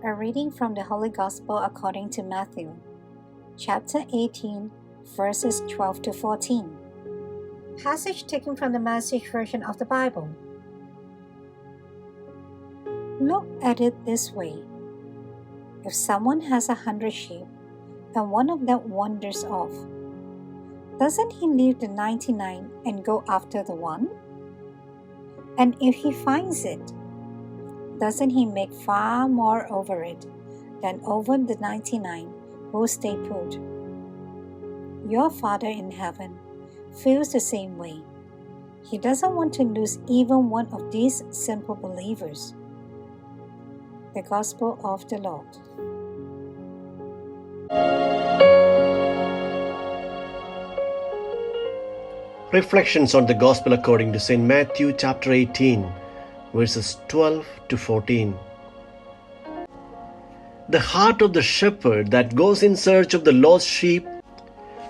A reading from the Holy Gospel according to Matthew, chapter 18, verses 12 to 14. Passage taken from the Message version of the Bible. Look at it this way. If someone has 100 sheep and one of them wanders off, doesn't he leave the 99 and go after the one? And if he finds it, doesn't he make far more over it than over the 99 who stay put? Your Father in heaven feels the same way. He doesn't want to lose even one of these simple believers. The Gospel of the Lord. Reflections on the Gospel according to St. Matthew chapter 18, verses 12 to 14. The heart of the shepherd that goes in search of the lost sheep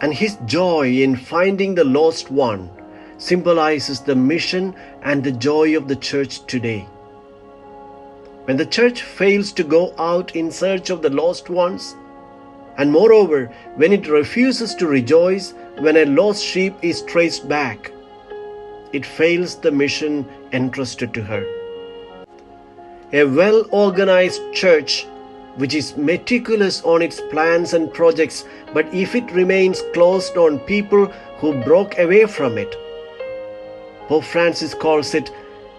and his joy in finding the lost one symbolizes the mission and the joy of the church today. When the church fails to go out in search of the lost ones, and moreover, when it refuses to rejoice when a lost sheep is traced back, it fails the mission entrusted to her. A well-organized church which is meticulous on its plans and projects, but if it remains closed on people who broke away from it, Pope Francis calls it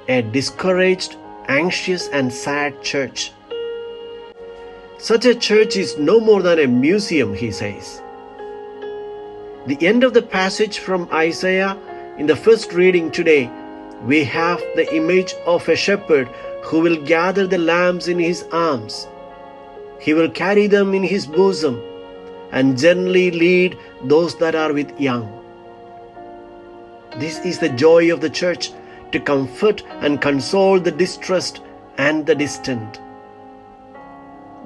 a discouraged, anxious and sad church. Such a church is no more than a museum, he says. The end of the passage from Isaiah in the first reading today, we have the image of a shepherd who will gather the lambs in his arms. He will carry them in his bosom and gently lead those that are with young. This is the joy of the church, to comfort and console the distressed and the distant,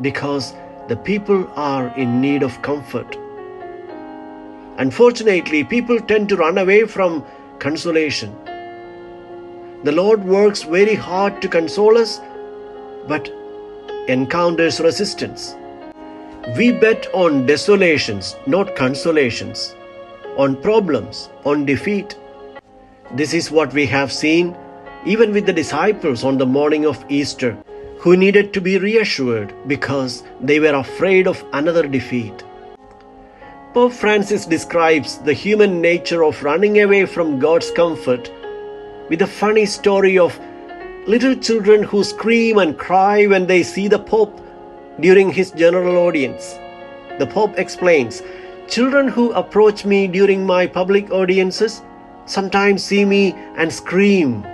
because the people are in need of comfort. Unfortunately, people tend to run away from consolation. The Lord works very hard to console us, but encounters resistance. We bet on desolations, not consolations, on problems, on defeat. This is what we have seen even with the disciples on the morning of Easter, who needed to be reassured because they were afraid of another defeat. Pope Francis describes the human nature of running away from God's comfort with a funny story of little children who scream and cry when they see the Pope during his general audience. The Pope explains, "Children who approach me during my public audiences sometimes see me and scream.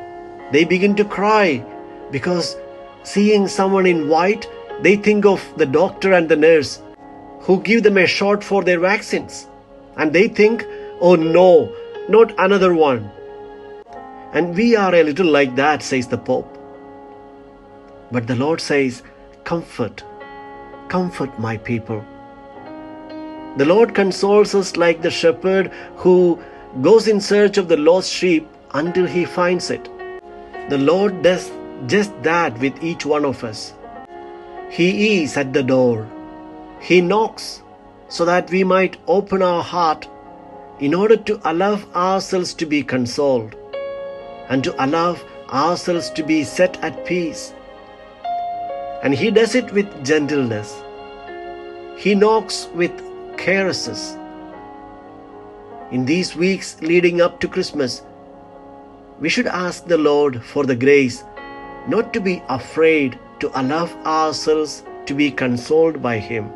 They begin to cry because seeing someone in white, they think of the doctor and the nurse who give them a shot for their vaccines. And they think, oh no, not another one." And we are a little like that, says the Pope. But the Lord says, comfort, comfort my people. The Lord consoles us like the shepherd who goes in search of the lost sheep until he finds it. The Lord does just that with each one of us. He is at the door. He knocks so that we might open our heart in order to allow ourselves to be consoled and to allow ourselves to be set at peace. And He does it with gentleness. He knocks with caresses. In these weeks leading up to Christmas, we should ask the Lord for the grace not to be afraid to allow ourselves to be consoled by Him.